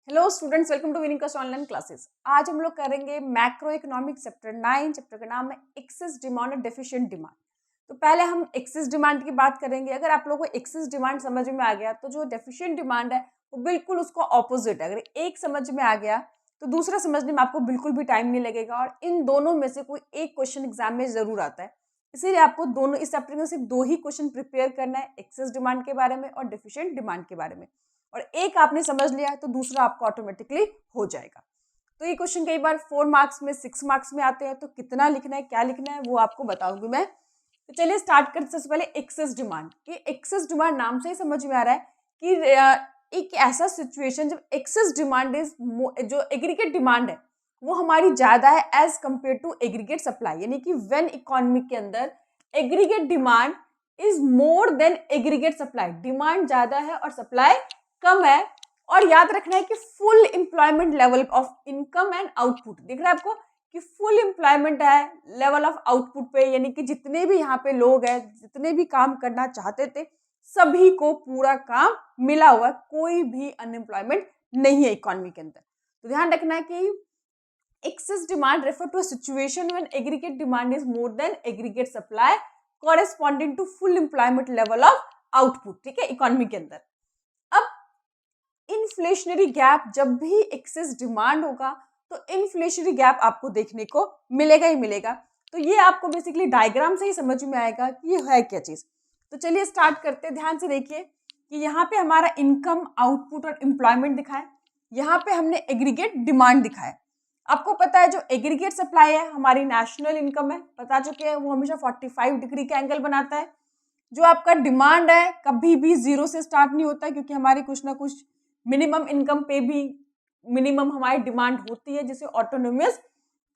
Hello students, welcome to winning cast online classes. आज हम लोग करेंगे मैक्रो इकोनॉमिक चैप्टर 9। चैप्टर का नाम है एक्सेस डिमांड और डेफिशिएंट डिमांड। तो पहले हम एक्सेस डिमांड की बात करेंगे। अगर आप लोगों को एक्सेस डिमांड समझ में आ गया तो जो डेफिशिएंट डिमांड है वो बिल्कुल उसको ऑपोजिट है। अगर एक समझ में आ गया तो दूसरा समझने में आपको बिल्कुल भी टाइम नहीं लगेगा और इन दोनों में से कोई एक क्वेश्चन एग्जाम में जरूर आता है। इसीलिए आपको दोनों इस चैप्टर में सिर्फ 2 ही क्वेश्चन प्रिपेयर करना है, एक्सेस डिमांड के बारे में और डेफिशिएंट डिमांड के बारे में। और एक आपने समझ लिया तो दूसरा आपको ऑटोमेटिकली हो जाएगा। तो ये क्वेश्चन कई बार 4 मार्क्स में 6 मार्क्स में आते हैं, तो कितना लिखना है क्या लिखना है वो आपको बताऊंगी मैं। तो चलिए स्टार्ट करते हैं। सबसे पहले एक्सेस डिमांड। कि एक्सेस डिमांड नाम से ही समझ में आ रहा है कि एक ऐसा सिचुएशन जब एक्सेस डिमांड इज जो एग्रीगेट डिमांड है वो हमारी ज्यादा है as compare to aggregate supply. यानी कि व्हेन इकोनॉमी के अंदर aggregate demand is more than aggregate supply, demand ज्यादा है और सप्लाई कम है। और याद रखना है कि full employment level of income and output, दिख रहा है आपको कि फुल एम्प्लॉयमेंट है लेवल ऑफ आउटपुट पे, यानी कि जितने भी यहाँ पे लोग हैं, जितने भी काम करना चाहते थे सभी को पूरा काम मिला हुआ है, कोई भी अनएम्प्लॉयमेंट नहीं है इकोनॉमी के अंदर। तो ध्यान रखना है कि excess demand refer to a situation when aggregate demand is more than aggregate supply corresponding to full employment level of output, ठीक है, इकोनॉमी के अंदर। अब इन्फ्लेशनरी गैप, जब भी एक्सेस डिमांड होगा तो इन्फ्लेशनरी गैप आपको देखने को मिलेगा ही मिलेगा। तो ये आपको बेसिकली डायग्राम से ही समझ में आएगा कि ये है क्या चीज। तो चलिए स्टार्ट करते हैं। ध्यान से देखिए कि यहाँ पे हमारा इनकम, आउटपुट और एम्प्लॉयमेंट दिखा है, यहाँ पे हमने एग्रीगेट डिमांड दिखा है। आपको पता है जो एग्रीगेट सप्लाई है हमारी नेशनल इनकम है, बता चुके हैं, वो हमेशा 45 डिग्री का एंगल बनाता है। जो आपका डिमांड है कभी भी 0 से स्टार्ट नहीं होता है, क्योंकि हमारी कुछ ना कुछ मिनिमम इनकम पे भी मिनिमम हमारी डिमांड होती है, जिसे ऑटोनोमस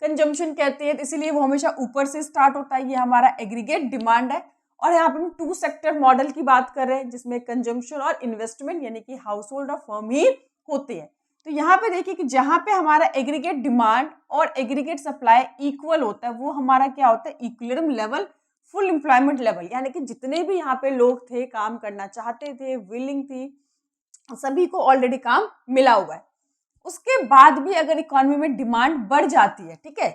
कंजम्पशन कहते हैं। इसीलिए वो हमेशा ऊपर से स्टार्ट होता है। ये हमारा एग्रीगेट डिमांड है। और यहाँ पे हम 2 सेक्टर मॉडल की बात कर रहे हैं, जिसमें कंजम्पशन और इन्वेस्टमेंट यानी कि हाउस होल्ड और फर्म ही होती है। तो यहाँ पे देखिए कि जहाँ पे हमारा एग्रीगेट डिमांड और एग्रीगेट सप्लाई इक्वल होता है वो हमारा क्या होता है, equilibrium level, full employment level. यानी कि जितने भी यहाँ पे लोग थे, काम करना चाहते थे, विलिंग थी, सभी को ऑलरेडी काम मिला हुआ है। उसके बाद भी अगर इकोनॉमी में डिमांड बढ़ जाती है, ठीक है,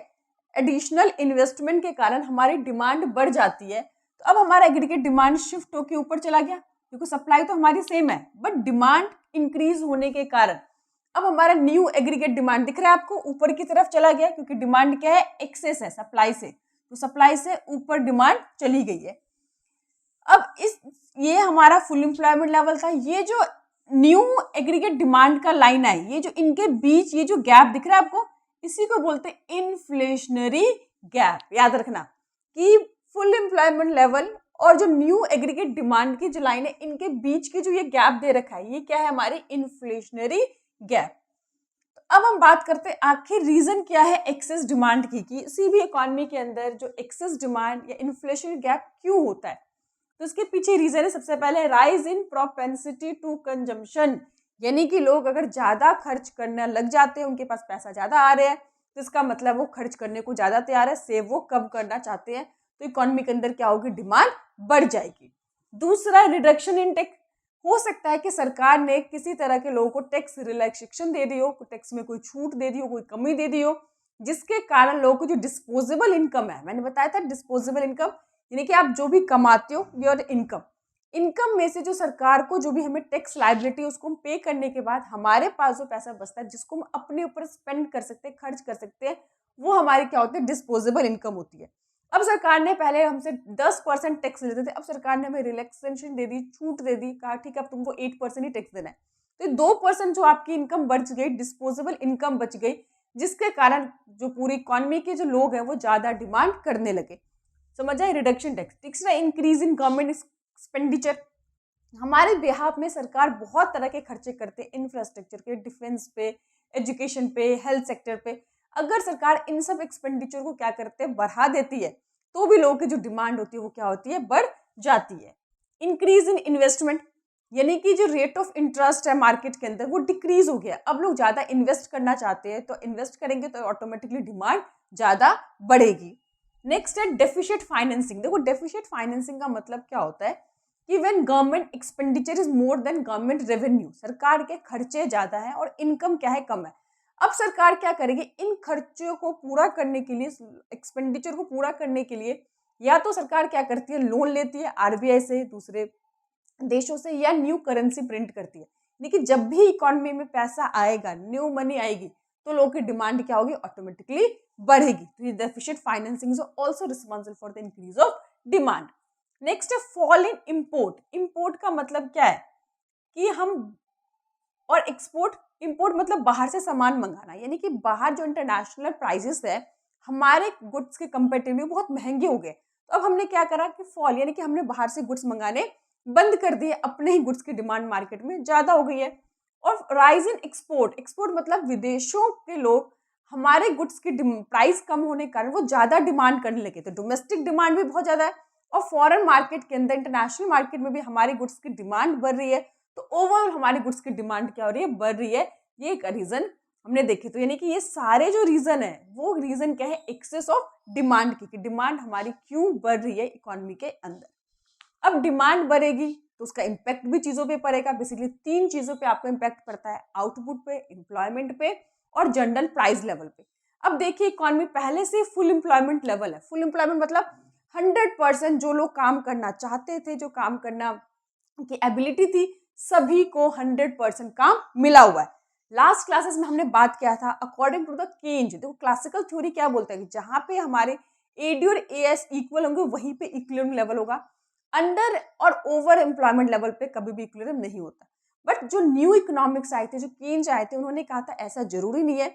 एडिशनल इन्वेस्टमेंट के कारण हमारी डिमांड बढ़ जाती है, तो अब हमारा एग्रीगेट डिमांड शिफ्ट होकर ऊपर चला गया, क्योंकि सप्लाई तो हमारी सेम है बट डिमांड इंक्रीज होने के कारण अब हमारा न्यू एग्रीगेट डिमांड दिख रहा है आपको ऊपर की तरफ चला गया, क्योंकि डिमांड क्या है, एक्सेस है सप्लाई से, तो सप्लाई से ऊपर डिमांड चली गई है। अब ये हमारा फुल एम्प्लॉयमेंट लेवल था। ये जो न्यू एग्रीगेट डिमांड का लाइन है, ये जो इनके बीच ये जो गैप दिख रहा है आपको, इसी को बोलते हैं इन्फ्लेशनरी गैप। याद रखना कि फुल एम्प्लॉयमेंट लेवल और जो न्यू एग्रीगेट डिमांड की जो लाइन है, इनके बीच की जो ये गैप दे रखा है, ये क्या है, हमारी इन्फ्लेशनरी गैप। तो अब हम बात करते हैं आखिर रीजन क्या है एक्सेस डिमांड की, कि किसी भी इकोनॉमी के अंदर जो एक्सेस डिमांड या इन्फ्लेशनरी गैप क्यों होता है। तो इसके पीछे रीजन है, सबसे पहले rise in propensity to consumption, यानी कि लोग अगर ज्यादा खर्च करने लग जाते हैं, उनके पास पैसा ज्यादा आ रहा है, तो इसका मतलब वो खर्च करने को ज्यादा तैयार है, सेव वो कम करना चाहते हैं, तो इकोनॉमी के अंदर क्या होगी, डिमांड बढ़ जाएगी। दूसरा, रिडक्शन इन टैक्स। हो सकता है कि सरकार ने किसी तरह के लोगों को टैक्स रिलैक्सेशन दे दी हो, टैक्स में कोई छूट दे दी हो, कोई कमी दे दी हो, जिसके कारण लोगों को जो डिस्पोजेबल इनकम है, मैंने बताया था डिस्पोजेबल इनकम यानी कि आप जो भी कमाते हो योर इनकम में से जो सरकार को जो भी हमें टैक्स लायबिलिटी उसको हम पे करने के बाद हमारे पास जो पैसा बचता है, जिसको हम अपने ऊपर स्पेंड कर सकते हैं, खर्च कर सकते हैं, वो हमारी क्या होती है, डिस्पोजेबल इनकम होती है। अब सरकार ने पहले हमसे 10% टैक्स लेते थे, अब सरकार ने हमें रिलैक्सेशन दे दी, छूट दे दी, कहा ठीक है अब तुमको 8% ही टैक्स देना है, तो 2% जो आपकी इनकम बच गई, डिस्पोजेबल इनकम बच गई, जिसके कारण जो पूरी इकोनॉमी के जो लोग हैं वो ज्यादा डिमांड करने लगे। समझ आए, रिडक्शन टैक्स। तीसरा, इंक्रीज इन गवर्नमेंट एक्सपेंडिचर। हमारे बिहाफ में सरकार बहुत तरह के खर्चे करते हैं, इंफ्रास्ट्रक्चर के, डिफेंस पे, एजुकेशन पे, हेल्थ सेक्टर पे। अगर सरकार इन सब एक्सपेंडिचर को क्या करते हैं, बढ़ा देती है, तो भी लोगों की जो डिमांड होती है वो क्या होती है, बढ़ जाती है। इंक्रीज इन इन्वेस्टमेंट, यानी कि जो रेट ऑफ इंटरेस्ट है मार्केट के अंदर वो डिक्रीज हो गया, अब लोग ज्यादा इन्वेस्ट करना चाहते हैं, तो इन्वेस्ट करेंगे तो ऑटोमेटिकली डिमांड ज्यादा बढ़ेगी। नेक्स्ट है डेफिशिएट फाइनेंसिंग। देखो डेफिशिएट फाइनेंसिंग का मतलब क्या होता है कि when government expenditure is more then government revenue, सरकार के खर्चे ज्यादा है और इनकम क्या है, कम है। अब सरकार क्या करेगी, इन खर्चों को पूरा करने के लिए, एक्सपेंडिचर को पूरा करने के लिए या तो सरकार क्या करती है, लोन लेती है आरबीआई से, दूसरे देशों से, या न्यू करेंसी प्रिंट करती है। लेकिन जब भी इकोनॉमी में पैसा आएगा, न्यू मनी आएगी, तो लोगों की डिमांड क्या होगी, ऑटोमेटिकली बढ़ेगी। तो ये deficient financing is also responsible for the increase of demand. Next है फॉल इन इंपोर्ट। इंपोर्ट का मतलब क्या है कि हम, और एक्सपोर्ट, इंपोर्ट मतलब बाहर से सामान मंगाना, यानी कि बाहर जो इंटरनेशनल प्राइसेस है हमारे गुड्स के कंपेरेटिवली बहुत महंगे हो गए। तो अब हमने क्या करा कि फॉल, यानी कि हमने बाहर से गुड्स मंगाने बंद कर दिए, अपने ही गुड्स की डिमांड मार्केट में ज्यादा हो गई है। और राइज इन एक्सपोर्ट, एक्सपोर्ट मतलब विदेशों के लोग हमारे गुड्स की प्राइस कम होने के कारण वो ज्यादा डिमांड करने लगे। तो डोमेस्टिक डिमांड भी बहुत ज्यादा है और फॉरेन मार्केट के अंदर, इंटरनेशनल मार्केट में भी हमारे गुड्स की डिमांड बढ़ रही है। तो ओवरऑल हमारे गुड्स की डिमांड क्या हो रही है, बढ़ रही है। ये एक रीजन हमने देखे। तो यानी कि ये सारे जो रीजन है वो रीजन क्या है, एक्सेस ऑफ डिमांड की, कि डिमांड हमारी क्यों बढ़ रही है इकोनॉमी के अंदर। अब डिमांड बढ़ेगी तो उसका इम्पैक्ट भी चीजों पे पड़ेगा। बेसिकली 3 चीजों पे आपको इम्पैक्ट पड़ता है, आउटपुट पे, एम्प्लॉयमेंट पे और जनरल प्राइस लेवल पे। अब देखिए इकोनॉमी पहले से फुल एम्प्लॉयमेंट लेवल है। फुल एम्प्लॉयमेंट मतलब 100% जो लोग काम करना चाहते थे, जो काम करना की एबिलिटी थी, सभी को 100% काम मिला हुआ है। लास्ट क्लासेस में हमने बात किया था अकॉर्डिंग टू द केंज। देखो क्लासिकल थ्योरी क्या बोलता है कि जहां पे हमारे एडी और एएस इक्वल होंगे वहीं पे इक्विलिब्रियम लेवल होगा। अंडर और ओवर एम्प्लॉयमेंट लेवल पे कभी भी इक्विलिब्रियम नहीं होता। बट जो न्यू इकोनॉमिक्स आए थे, जो केंज आए थे, उन्होंने कहा था ऐसा जरूरी नहीं है,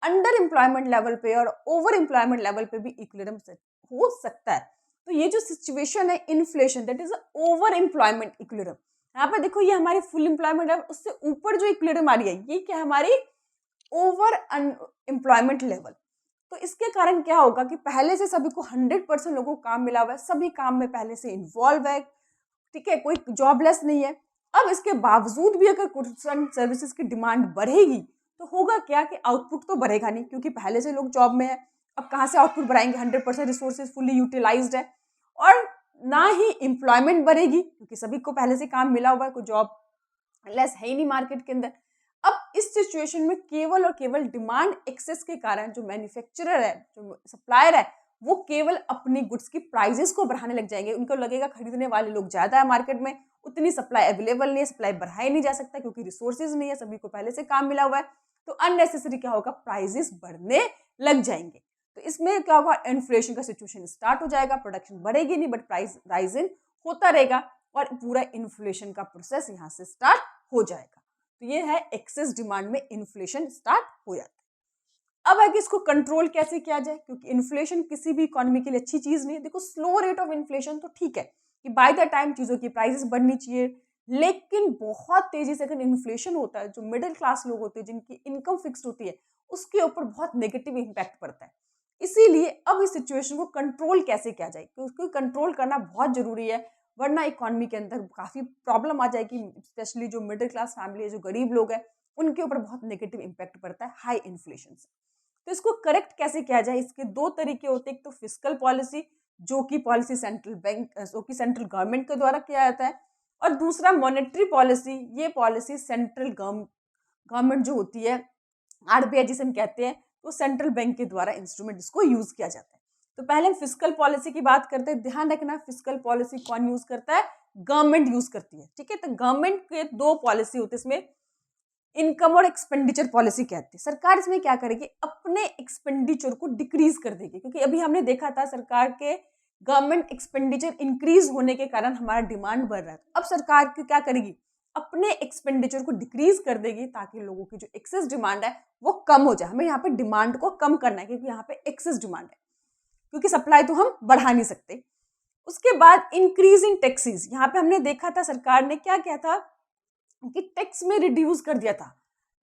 अंडर एम्प्लॉयमेंट लेवल पे और ओवर एम्प्लॉयमेंट लेवल पे भी इक्विलिब्रियम हो सकता है। तो ये जो सिचुएशन है inflation, that is over employment equilibrium. यहाँ पे देखो ये हमारी फुल एम्प्लॉयमेंट है, उससे ऊपर जो इक्विलिब्रियम आ रही है ये क्या, हमारी ओवर एम्प्लॉयमेंट लेवल। तो इसके कारण क्या होगा कि पहले से सभी को 100% लोगों को काम मिला हुआ है, सभी काम में पहले से इन्वॉल्व है, ठीक है, कोई जॉबलेस नहीं है। अब इसके बावजूद भी अगर गुड्स एंड सर्विसेज की डिमांड बढ़ेगी तो होगा क्या कि आउटपुट तो बढ़ेगा नहीं, क्योंकि पहले से लोग जॉब में है। अब कहाँ से आउटपुट बढ़ाएंगे, 100% रिसोर्सेज फुली यूटिलाइज्ड है। और ना ही एम्प्लॉयमेंट बढ़ेगी क्योंकि सभी को पहले से काम मिला हुआ है, कोई जॉब लेस है ही नहीं मार्केट के अंदर। अब इस सिचुएशन में केवल और केवल डिमांड एक्सेस के कारण जो मैन्युफैक्चरर है, जो सप्लायर है, वो केवल अपनी गुड्स की प्राइसेस को बढ़ाने लग जाएंगे। उनको लगेगा खरीदने वाले लोग ज्यादा है मार्केट में, उतनी सप्लाई अवेलेबल नहीं है, सप्लाई बढ़ाई नहीं जा सकता क्योंकि रिसोर्सेज नहीं है, सभी को पहले से काम मिला हुआ है। तो अननेसेसरी क्या होगा, प्राइसेस बढ़ने लग जाएंगे। तो इसमें क्या होगा, इन्फ्लेशन का सिचुएशन स्टार्ट हो जाएगा। प्रोडक्शन बढ़ेगी नहीं बट प्राइस राइजिंग होता रहेगा और पूरा इन्फ्लेशन का प्रोसेस यहाँ से स्टार्ट हो जाएगा। तो ये है एक्सेस डिमांड में इन्फ्लेशन स्टार्ट हो जाता है। अब है कि इसको कंट्रोल कैसे किया जाए, क्योंकि इन्फ्लेशन किसी भी इकोनॉमी के लिए अच्छी चीज नहीं है। देखो स्लो रेट ऑफ इन्फ्लेशन तो ठीक है कि बाय द टाइम चीजों की प्राइसेस बढ़नी चाहिए, लेकिन बहुत तेजी से अगर इन्फ्लेशन होता है, जो मिडिल क्लास लोग होते हैं जिनकी इनकम फिक्स्ड होती है, उसके ऊपर बहुत नेगेटिव इम्पैक्ट पड़ता है। इसीलिए अब इस सिचुएशन को कंट्रोल कैसे किया जाए, क्योंकि कंट्रोल करना बहुत जरूरी है, वरना इकोनॉमी के अंदर काफी प्रॉब्लम आ जाएगी। स्पेशली जो मिडिल क्लास फैमिली है, जो गरीब लोग हैं, उनके ऊपर बहुत नेगेटिव इम्पैक्ट पड़ता है हाई इन्फ्लेशन से। तो इसको करेक्ट कैसे किया जाए, इसके 2 तरीके होते हैं। एक तो फिस्कल पॉलिसी, जो कि पॉलिसी सेंट्रल बैंक, जो कि सेंट्रल गवर्नमेंट के द्वारा किया जाता है, और दूसरा मॉनेटरी पॉलिसी। ये पॉलिसी सेंट्रल गवर्नमेंट जो होती है, आरबीआई जिसे हम कहते हैं, तो सेंट्रल बैंक के द्वारा इंस्ट्रूमेंट इसको यूज किया जाता है। तो पहले हम फिस्कल पॉलिसी की बात करते हैं। ध्यान रखना फिस्कल पॉलिसी कौन यूज करता है, गवर्नमेंट यूज करती है, ठीक है। तो गवर्नमेंट के 2 पॉलिसी होते हैं इसमें, इनकम और एक्सपेंडिचर पॉलिसी कहते हैं। सरकार इसमें क्या करेगी, अपने एक्सपेंडिचर को डिक्रीज कर देगी, क्योंकि अभी हमने देखा था सरकार के गवर्नमेंट एक्सपेंडिचर इंक्रीज होने के कारण हमारा डिमांड बढ़ रहा है। अब सरकार क्या करेगी, अपने एक्सपेंडिचर को डिक्रीज कर देगी ताकि लोगों की जो एक्सेस डिमांड है वो कम हो जाए। हमें यहाँ पे डिमांड को कम करना है क्योंकि यहाँ पे एक्सेस डिमांड है, क्योंकि सप्लाई तो हम बढ़ा नहीं सकते। उसके बाद इंक्रीज इन टैक्सेस। यहाँ पे हमने देखा था सरकार ने क्या किया था कि टैक्स में रिड्यूस कर दिया था,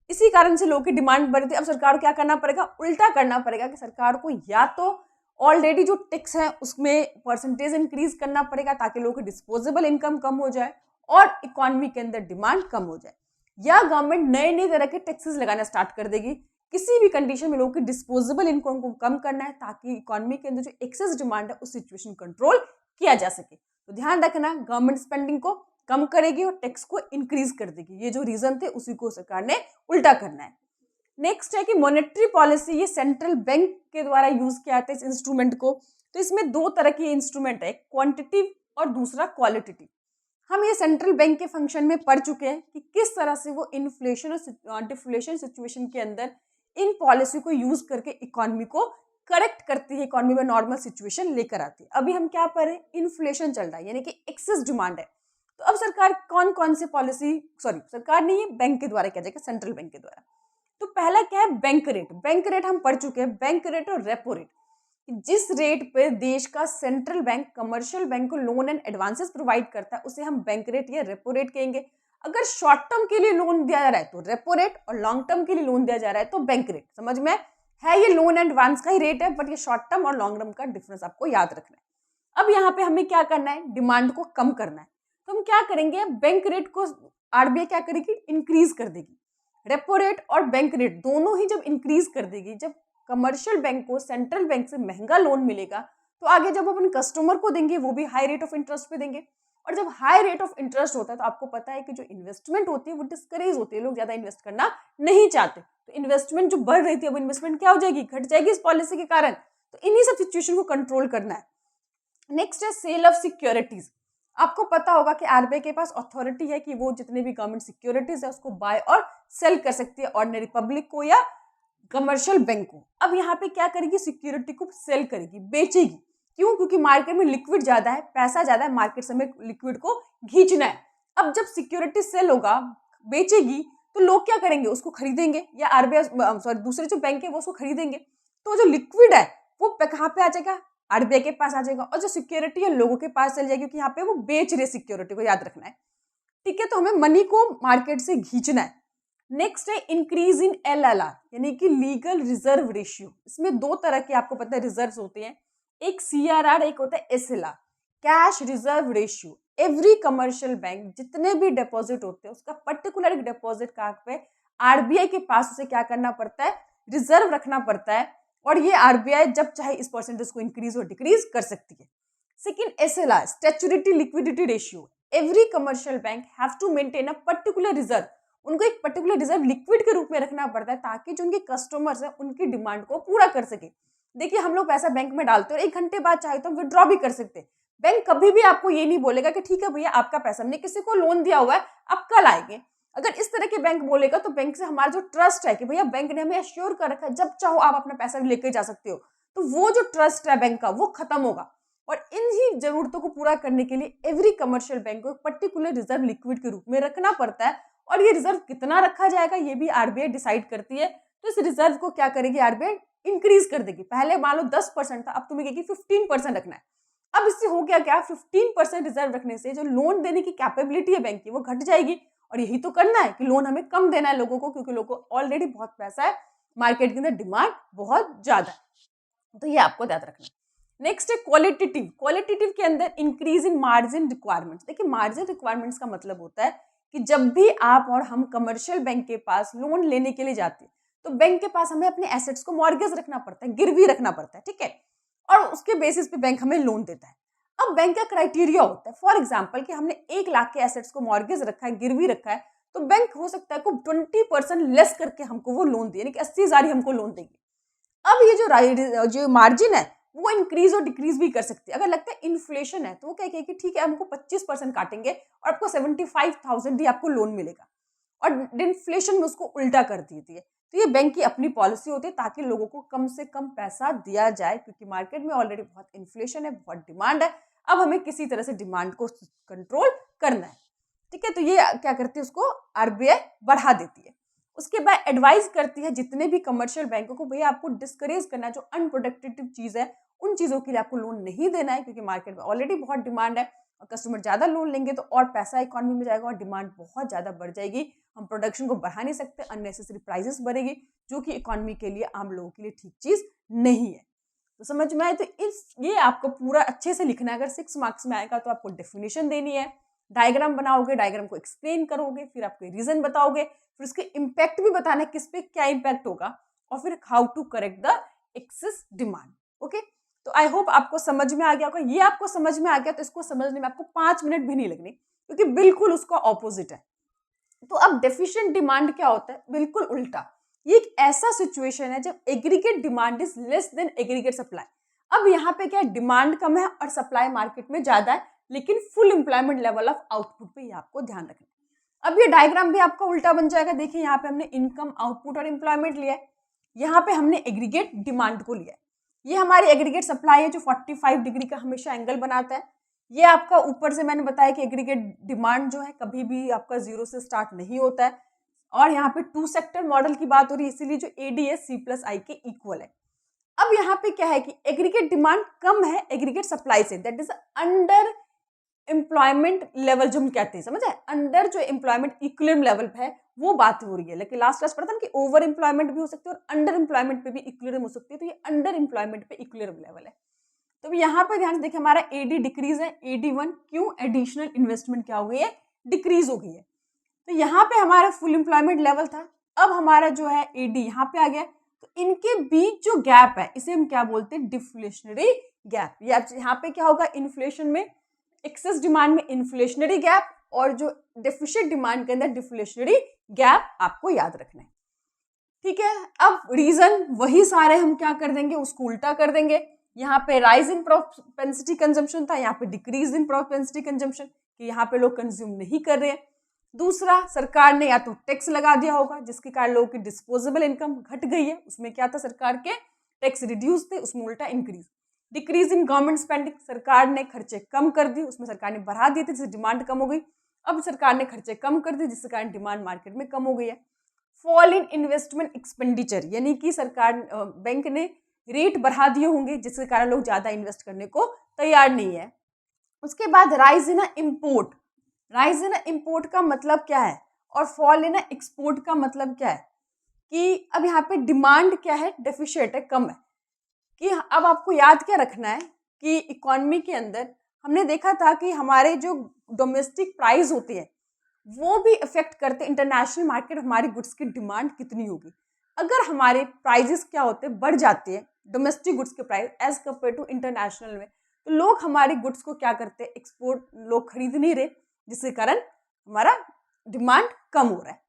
इसी कारण से लोगों की डिमांड बढ़ी थी। अब सरकार को क्या करना पड़ेगा, उल्टा करना पड़ेगा कि सरकार को या तो ऑलरेडी जो टैक्स है उसमें परसेंटेज इंक्रीज करना पड़ेगा ताकि लोगों की डिस्पोजेबल इनकम कम हो जाए और इकोनॉमी के अंदर डिमांड कम हो जाए, या गवर्नमेंट नए नए तरह के टैक्सेस लगाना स्टार्ट कर देगी। किसी भी कंडीशन में लोगों की डिस्पोजेबल इनकम को कम करना है ताकि इकोनॉमी के अंदर जो एक्सेस डिमांड है उस सिचुएशन कंट्रोल किया जा सके। तो ध्यान रखना, गवर्नमेंट स्पेंडिंग को कम करेगी और टैक्स को इंक्रीज कर देगी। ये जो रीजन थे उसी को सरकार ने उल्टा करना है। नेक्स्ट है कि मॉनेटरी पॉलिसी, ये सेंट्रल बैंक के द्वारा यूज किया जाता है इस इंस्ट्रूमेंट को। तो इसमें दो तरह के इंस्ट्रूमेंट है, क्वांटिटिव और दूसरा क्वालिटेटिव। हम ये सेंट्रल बैंक के फंक्शन में पढ़ चुके हैं कि किस तरह से वो इन्फ्लेशन और डिफ्लेशन सिचुएशन के अंदर इन पॉलिसी को यूज करके इकोनॉमी को करेक्ट करती है, इकोनॉमी में नॉर्मल सिचुएशन लेकर आती है। अभी हम क्या पढ़ रहे हैं, इन्फ्लेशन चल रहा है यानी कि एक्सेस डिमांड है। तो अब सरकार कौन कौन से पॉलिसी, सरकार नहीं, ये बैंक के द्वारा किया जाएगा, सेंट्रल बैंक के द्वारा। तो पहला क्या है, बैंक रेट। बैंक रेट हम पढ़ चुके हैं, बैंक रेट और रेपो रेट। जिस रेट पे देश का सेंट्रल बैंक कमर्शियल बैंक को लोन एंड एडवांसेस प्रोवाइड करता है उसे हम बैंक रेट या रेपो रेट कहेंगे। अगर शॉर्ट टर्म के लिए लोन दिया जा रहा है तो रेपो रेट, और लॉन्ग टर्म के लिए लोन दिया जा रहा है तो बैंक रेट। समझ में है, ये लोन एंड एडवांस का ही रेट है, बट ये शॉर्ट टर्म और लॉन्ग टर्म का डिफरेंस आपको याद रखना है। अब यहाँ पे हमें क्या करना है, डिमांड को कम करना है। तो हम क्या करेंगे, बैंक रेट को आरबीआई क्या करेगी, इंक्रीज कर देगी। रेपो रेट और बैंक रेट दोनों ही जब इंक्रीज कर देगी, जब कमर्शियल बैंक को सेंट्रल बैंक से महंगा लोन मिलेगा, तो आगे जब अपन कस्टमर को देंगे वो भी हाई रेट ऑफ इंटरेस्ट पे देंगे। और जब हाई रेट ऑफ इंटरेस्ट होता है तो आपको पता है कि जो इन्वेस्टमेंट होती है वो डिस्करेज होती है, लोग ज्यादा इन्वेस्ट करना नहीं चाहते। तो इन्वेस्टमेंट जो बढ़ रही थी, अब इन्वेस्टमेंट क्या हो जाएगी, घट जाएगी इस पॉलिसी के कारण। तो इन्हीं सब सिचुएशन को कंट्रोल करना है। नेक्स्ट है सेल ऑफ सिक्योरिटीज। आपको पता होगा कि आरबीआई के पास अथॉरिटी है कि वो जितने भी गवर्नमेंट सिक्योरिटीज है उसको बाय और सेल कर सकती है, ऑर्डिनरी पब्लिक को या कमर्शियल बैंक को। अब यहाँ पे क्या करेगी, सिक्योरिटी को सेल करेगी, बेचेगी। क्यों, क्योंकि मार्केट में लिक्विड ज्यादा है, पैसा ज्यादा है, मार्केट से हमें लिक्विड को खींचना है। अब जब सिक्योरिटी सेल होगा, बेचेगी, तो लोग क्या करेंगे, उसको खरीदेंगे, या आरबीआई दूसरे जो बैंक है वो उसको खरीदेंगे। तो जो लिक्विड है वो कहाँ पे आ जाएगा, आरबीआई के पास आ जाएगा, और जो सिक्योरिटी है लोगों के पास चल जाएगी, क्योंकि यहाँ पे वो बेच रहे सिक्योरिटी को, याद रखना है। ठीक है, तो हमें मनी को मार्केट से खींचना है। नेक्स्ट है इंक्रीज इन एलएलआर यानी कि लीगल रिजर्व रेशियो। इसमें दो तरह के आपको पता है रिजर्व होते हैं, एक सीआरआर, एक होता है SLR, cash reserve ratio. Every commercial bank जितने भी डिपॉजिट होते हैं उसका पर्टिकुलर डिपॉजिट कहाँ पे, आरबीआई के पास उसे क्या करना पड़ता है, रिजर्व रखना पड़ता है, और ये आरबीआई जब चाहे इस परसेंटेज को इंक्रीज और डिक्रीज कर सकती है। Second SLR, statutory liquidity ratio. Every commercial bank have to maintain a particular reserve, उनको एक पर्टिकुलर रिजर्व लिक्विड के रूप में रखना पड़ता है ताकि जो उनके कस्टमर्स है उनकी डिमांड को पूरा कर सके। देखिए, हम लोग पैसा बैंक में डालते हैं और 1 घंटे बाद चाहे तो हम विड्रॉ भी कर सकते हैं। बैंक कभी भी आपको ये नहीं बोलेगा कि ठीक है भैया आपका पैसा, हमने किसी को लोन दिया हुआ है आप कल आएंगे। अगर इस तरह के बैंक बोलेगा तो बैंक से हमारा जो ट्रस्ट है कि भैया बैंक ने हमें एश्योर कर रखा है जब चाहो आप अपना पैसा लेके जा सकते हो, तो वो जो ट्रस्ट है बैंक का वो खत्म होगा। और इन ही जरूरतों को पूरा करने के लिए एवरी कमर्शियल बैंक को पर्टिकुलर रिजर्व लिक्विड के रूप में रखना पड़ता है, और ये रिजर्व कितना रखा जाएगा ये भी आरबीआई डिसाइड करती है। तो इस रिजर्व को क्या करेगी आरबीआई, इंक्रीज कर देगी। पहले मान लो 10% था, अब तुम्हें कहेगी 15% रखना है। अब इससे हो गया क्या, 15% रिजर्व रखने से जो लोन देने की कैपेबिलिटी है बैंक की वो घट जाएगी। और यही तो करना है कि लोन हमें कम देना है लोगों को, क्योंकि लोगों को ऑलरेडी बहुत पैसा है, मार्केट के अंदर डिमांड बहुत ज्यादा है। तो ये आपको याद रखना है। नेक्स्ट है क्वालिटेटिव। क्वालिटेटिव के अंदर इंक्रीज इन मार्जिन रिक्वायरमेंट्स। देखिए, मार्जिन रिक्वायरमेंट्स का मतलब होता है कि जब भी आप और हम कमर्शियल बैंक के पास लोन लेने के लिए जाते हैं तो बैंक के पास हमें अपने एसेट्स को मॉर्गेज रखना पड़ता है, गिरवी रखना पड़ता है, ठीक है, और उसके बेसिस पे बैंक हमें लोन देता है। अब बैंक का क्राइटेरिया होता है, फॉर एग्जाम्पल कि हमने 1 लाख के एसेट्स को मॉर्गेज रखा है, गिरवी रखा है, तो बैंक हो सकता है को 20% लेस करके हमको वो लोन दे, यानी कि 80,000 ही हमको लोन देगी। अब ये जो मार्जिन है वो इंक्रीज और डिक्रीज भी कर सकती है। अगर लगता है इन्फ्लेशन है तो वो क्या कहेगी ठीक है हमको 25% काटेंगे और आपको 75,000 ही आपको लोन मिलेगा, और इन्फ्लेशन में उसको उल्टा कर देती है। तो ये बैंक की अपनी पॉलिसी होती है ताकि लोगों को कम से कम पैसा दिया जाए, क्योंकि मार्केट में ऑलरेडी बहुत इन्फ्लेशन है, बहुत डिमांड है। अब हमें किसी तरह से डिमांड को कंट्रोल करना है, ठीक है। तो ये क्या करती है, उसको आरबीआई बढ़ा देती है। उसके बाद एडवाइस करती है जितने भी कमर्शियल बैंकों को, भैया आपको डिस्करेज करना है, जो अनप्रोडक्टिव चीज है उन चीजों के लिए आपको लोन नहीं देना है, क्योंकि मार्केट में ऑलरेडी बहुत डिमांड है और कस्टमर ज्यादा लोन लेंगे तो और पैसा इकोनॉमी में जाएगा और डिमांड बहुत ज्यादा बढ़ जाएगी। हम प्रोडक्शन को बढ़ा नहीं सकते, अननेसेसरी प्राइसेस बढ़ेगी, जो कि इकोनॉमी के लिए, आम लोगों के लिए ठीक चीज नहीं है। तो समझ में आए, तो ये आपको पूरा अच्छे से लिखना है। अगर 6 मार्क्स में आएगा तो आपको डेफिनेशन देनी है, डायग्राम बनाओगे, डायग्राम को एक्सप्लेन करोगे, फिर आपको रीजन बताओगे, फिर उसके इम्पैक्ट भी बताना है किस पे क्या इम्पैक्ट होगा, और फिर how to correct the excess demand. Okay, तो आई होप आपको समझ में आ गया होगा। ये आपको समझ में आ गया तो इसको समझने में आपको 5 मिनट भी नहीं लगने, क्योंकि बिल्कुल उसका ऑपोजिट है। तो अब डेफिशिएंट डिमांड क्या होता है? बिल्कुल उल्टा। ये एक ऐसा सिचुएशन है जब aggregate demand is less than aggregate supply. अब यहाँ पे क्या है, डिमांड कम है और सप्लाई मार्केट में ज्यादा है, लेकिन full employment level of output पे ये आपको ध्यान रखना है। अब ये डायग्राम भी आपका उल्टा बन जाएगा। देखिए यहाँ पे हमने इनकम, आउटपुट और एम्प्लॉयमेंट लिया है, यहाँ पे हमने एग्रीगेट डिमांड को लिया है। ये हमारी एग्रीगेट सप्लाई है जो 45 डिग्री का हमेशा एंगल बनाता है। ये आपका ऊपर से मैंने बताया कि एग्रीगेट डिमांड जो है कभी भी आपका 0 से स्टार्ट नहीं होता है, और यहाँ पे 2 सेक्टर मॉडल की बात हो रही है, इसीलिए जो ADS C+I के इक्वल है। अब यहाँ पे क्या है कि एग्रीगेट डिमांड कम है एग्रीगेट सप्लाई से, that is under employment level जो हम कहते हैं, समझ है, अंडर जो एम्प्लॉयमेंट इक्विलिब्रियम लेवल है वो बात हो रही है। लेकिन लास्ट क्लास पढ़ा था कि ओवर एम्प्लॉयमेंट भी हो सकती है और अंडर एम्प्लॉयमेंट पे भी इक्विलिब्रियम हो सकती है, तो ये अंडर एम्प्लॉयमेंट पे इक्विलिब्रियम लेवल है। तो यहाँ पे ध्यान से देखिए हमारा AD डिक्रीज है, AD1 क्यों? एडिशनल इन्वेस्टमेंट क्या हो गई है? डिक्रीज हो गई है। तो यहाँ पे हमारा फुल एम्प्लॉयमेंट लेवल था, अब हमारा जो है AD यहाँ पे आ गया। तो इनके बीच जो गैप है इसे हम क्या बोलते हैं? Deflationary gap. यहाँ पे क्या होगा? इन्फ्लेशन में, एक्सेस डिमांड में इन्फ्लेशनरी गैप, और जो डेफिशिएंट डिमांड के अंदर डिफ्लेशनरी गैप, आपको याद रखना है। ठीक है, अब रीजन वही सारे हम क्या कर देंगे? उसको उल्टा कर देंगे। यहाँ पे राइज इन प्रोपेंसिटी कंजम्पशन था, यहाँ पे डिक्रीज इन प्रोपेंसिटी कंजम्पशन, कि यहाँ पे लोग कंज्यूम नहीं कर रहे हैं। दूसरा, सरकार ने या तो टैक्स लगा दिया होगा जिसके कारण लोगों की डिस्पोजेबल इनकम घट गई है, उसमें क्या था? सरकार के टैक्स रिड्यूस थे, उसमें उल्टा increase. Decrease in government spending, सरकार ने खर्चे कम कर दिए, उसमें सरकार ने बढ़ा दिए थे जिससे डिमांड कम हो गई। अब सरकार ने खर्चे कम कर दिए जिसके कारण डिमांड मार्केट में कम हो गई है। फॉल इन इन्वेस्टमेंट एक्सपेंडिचर, यानी कि सरकार बैंक ने रेट बढ़ा दिए होंगे जिसके कारण लोग ज्यादा इन्वेस्ट करने को तैयार नहीं है। उसके बाद rise in import, rise in import का मतलब क्या है और फॉल इन एक्सपोर्ट का मतलब क्या है? कि अब यहाँ पे डिमांड क्या है? डेफिशिएंट है, कम है। कि अब आपको याद क्या रखना है कि इकोनॉमी के अंदर हमने देखा था कि हमारे जो डोमेस्टिक प्राइस होते हैं वो भी इफेक्ट करते इंटरनेशनल मार्केट, हमारी गुड्स की डिमांड कितनी होगी। अगर हमारे प्राइजेस क्या होते हैं? बढ़ जाते हैं डोमेस्टिक गुड्स के price as compare to international में, तो लोग हमारी गुड्स को क्या करते हैं? एक्सपोर्ट लोग खरीद नहीं रहे, जिसके कारण हमारा डिमांड कम हो रहा है।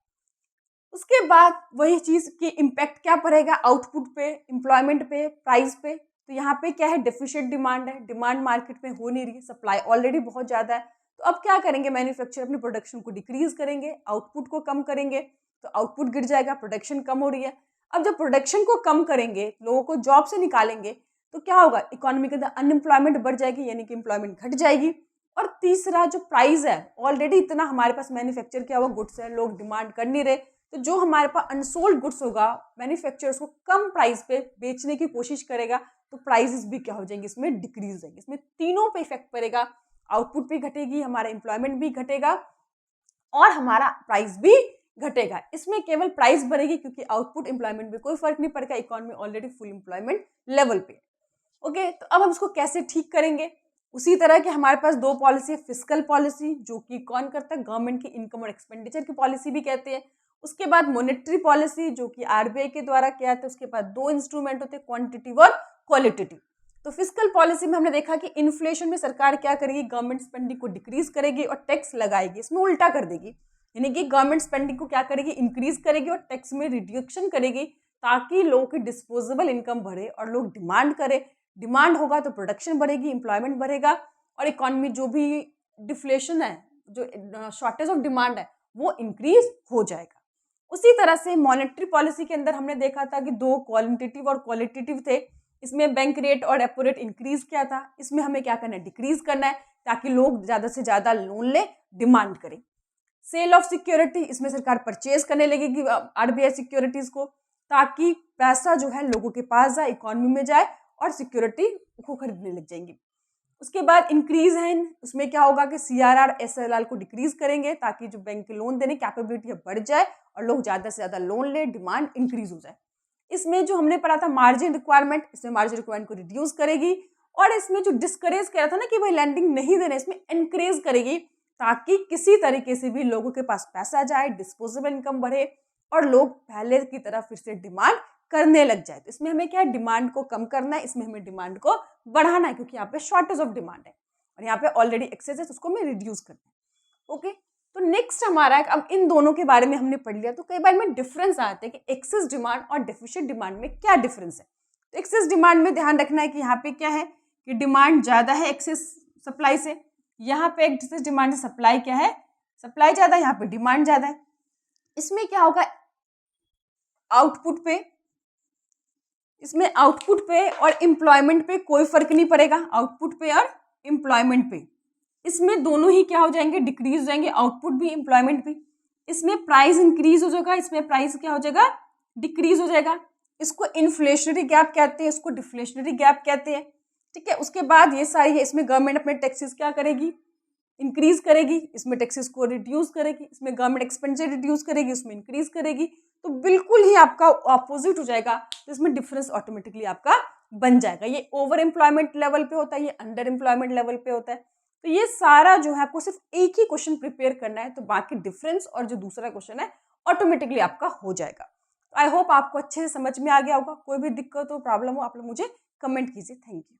उसके बाद वही चीज की इम्पैक्ट क्या पड़ेगा? आउटपुट पे, एम्प्लॉयमेंट पे, प्राइस पे। तो यहाँ पे क्या है? डेफिशिएंट डिमांड है, डिमांड मार्केट में हो नहीं रही, सप्लाई ऑलरेडी बहुत ज्यादा है। तो अब क्या करेंगे? मैन्युफैक्चरर अपनी प्रोडक्शन को डिक्रीज करेंगे, आउटपुट को कम करेंगे, तो आउटपुट गिर जाएगा, प्रोडक्शन कम हो रही है। अब जब प्रोडक्शन को कम करेंगे, लोगों को जॉब से निकालेंगे, तो क्या होगा? इकोनॉमी के अंदर अनएम्प्लॉयमेंट बढ़ जाएगी, यानी कि एम्प्लॉयमेंट घट जाएगी। और तीसरा, जो प्राइस है, ऑलरेडी इतना हमारे पास मैन्युफैक्चर किया हुआ गुड्स है, लोग डिमांड कर नहीं रहे, तो जो हमारे पास अनसोल्ड गुड्स होगा, मैन्युफैक्चरर उसको कम प्राइस पे बेचने की कोशिश करेगा, तो प्राइसेस भी क्या हो जाएंगे? इसमें डिक्रीज हो जाएंगे। इसमें तीनों पे इफेक्ट पड़ेगा, आउटपुट भी घटेगी, हमारा एम्प्लॉयमेंट भी घटेगा और हमारा प्राइस भी घटेगा। इसमें केवल प्राइस बढ़ेगी क्योंकि आउटपुट एम्प्लॉयमेंट में कोई फर्क नहीं पड़ेगा, economy already full employment level पे। ओके, तो अब हम इसको कैसे ठीक करेंगे? उसी तरह के हमारे पास 2 पॉलिसी है। फिस्कल पॉलिसी, जो कि कौन करता है? गवर्नमेंट की इनकम और एक्सपेंडिचर की पॉलिसी भी कहते हैं। उसके बाद मॉनेटरी पॉलिसी, जो कि RBI के द्वारा किया जाता है। उसके बाद 2 इंस्ट्रूमेंट होते हैं, क्वांटिटेटिव और क्वालिटेटिव। तो फिस्कल पॉलिसी में हमने देखा कि इन्फ्लेशन में सरकार क्या करेगी? गवर्नमेंट स्पेंडिंग को डिक्रीज करेगी और टैक्स लगाएगी, इसमें उल्टा कर देगी, यानी कि गवर्नमेंट स्पेंडिंग को क्या करेगी? इंक्रीज करेगी और टैक्स में रिड्यूक्शन करेगी, ताकि लोगों की डिस्पोजेबल इनकम बढ़े और लोग डिमांड करें। डिमांड होगा तो प्रोडक्शन बढ़ेगी, एम्प्लॉयमेंट बढ़ेगा और इकोनॉमी जो भी डिफ्लेशन है, जो शॉर्टेज ऑफ डिमांड है, वो इंक्रीज हो जाएगा। उसी तरह से मॉनेटरी पॉलिसी के अंदर हमने देखा था कि 2 क्वालिटेटिव और क्वालिटेटिव थे। इसमें बैंक रेट और रेपो रेट इंक्रीज किया था, इसमें हमें क्या करना है? डिक्रीज करना है, ताकि लोग ज्यादा से ज्यादा लोन ले, डिमांड करें। सेल ऑफ सिक्योरिटी, इसमें सरकार परचेज करने लगेगी RBI सिक्योरिटीज को, ताकि पैसा जो है लोगों के पास जाए, इकोनॉमी में जाए और सिक्योरिटी को खरीदने लग जाएंगी। उसके बाद इंक्रीज है, उसमें क्या होगा कि CRR SLR को डिक्रीज करेंगे, ताकि जो बैंक के लोन देने कैपेबिलिटी बढ़ जाए और लोग ज्यादा से ज्यादा लोन ले, डिमांड इंक्रीज हो जाए। इसमें जो हमने पढ़ा था मार्जिन रिक्वायरमेंट, इसमें मार्जिन रिक्वायरमेंट को रिड्यूस करेगी। और इसमें जो डिस्करेज किया था ना कि भाई लैंडिंग नहीं देना, इसमें एनकरेज करेगी, ताकि किसी तरीके से भी लोगों के पास पैसा जाए, डिस्पोजेबल इनकम बढ़े और लोग पहले की तरह फिर से डिमांड करने लग जाए। तो इसमें हमें क्या है, डिमांड को कम करना है, इसमें हमें डिमांड को बढ़ाना है, क्योंकि यहाँ पे शॉर्टेज ऑफ डिमांड है और यहाँ पे ऑलरेडी एक्सेस है, तो उसको हमें रिड्यूस करना है। ओके, तो नेक्स्ट हमारा है, अब इन दोनों के बारे में हमने पढ़ लिया, तो कई बार में डिफरेंस आते हैं कि एक्सेस डिमांड और डेफिशिएंट डिमांड में क्या डिफरेंस है। तो एक्सेस डिमांड में ध्यान रखना है कि यहाँ पे क्या है कि डिमांड ज़्यादा है एक्सेस सप्लाई से, यहाँ पे एक्सेस डिमांड से सप्लाई क्या है, सप्लाई ज़्यादा है, यहाँ पे डिमांड ज़्यादा है। इसमें क्या होगा, आउटपुट पे, इसमें आउटपुट पे और एम्प्लॉयमेंट पे कोई फर्क नहीं पड़ेगा, आउटपुट पे और एम्प्लॉयमेंट पे, इसमें दोनों ही क्या हो जाएंगे, डिक्रीज हो जाएंगे, आउटपुट भी एम्प्लॉयमेंट भी। इसमें प्राइस इंक्रीज हो जाएगा, इसमें प्राइस क्या हो जाएगा, डिक्रीज हो जाएगा। इसको इन्फ्लेशनरी गैप कहते हैं, इसको डिफ्लेशनरी गैप कहते हैं। ठीक है, उसके बाद ये सारी है, इसमें गवर्नमेंट अपने टैक्सेस क्या करेगी, इंक्रीज करेगी, इसमें टैक्सेस को रिड्यूस करेगी, इसमें गवर्नमेंट एक्सपेंडिचर रिड्यूस करेगी, इसमें इंक्रीज करेगी। तो बिल्कुल ही आपका ऑपोजिट हो जाएगा, तो इसमें डिफरेंस ऑटोमेटिकली आपका बन जाएगा। ये ओवर एम्प्लॉयमेंट लेवल पे होता है, ये अंडर एम्प्लॉयमेंट लेवल पे होता है। तो ये सारा जो है आपको सिर्फ एक ही क्वेश्चन प्रिपेयर करना है, तो बाकी डिफरेंस और जो दूसरा क्वेश्चन है ऑटोमेटिकली आपका हो जाएगा। आई होप आपको अच्छे से समझ में आ गया होगा। कोई भी दिक्कत हो, प्रॉब्लम हो, आप लोग मुझे कमेंट कीजिए। Thank you.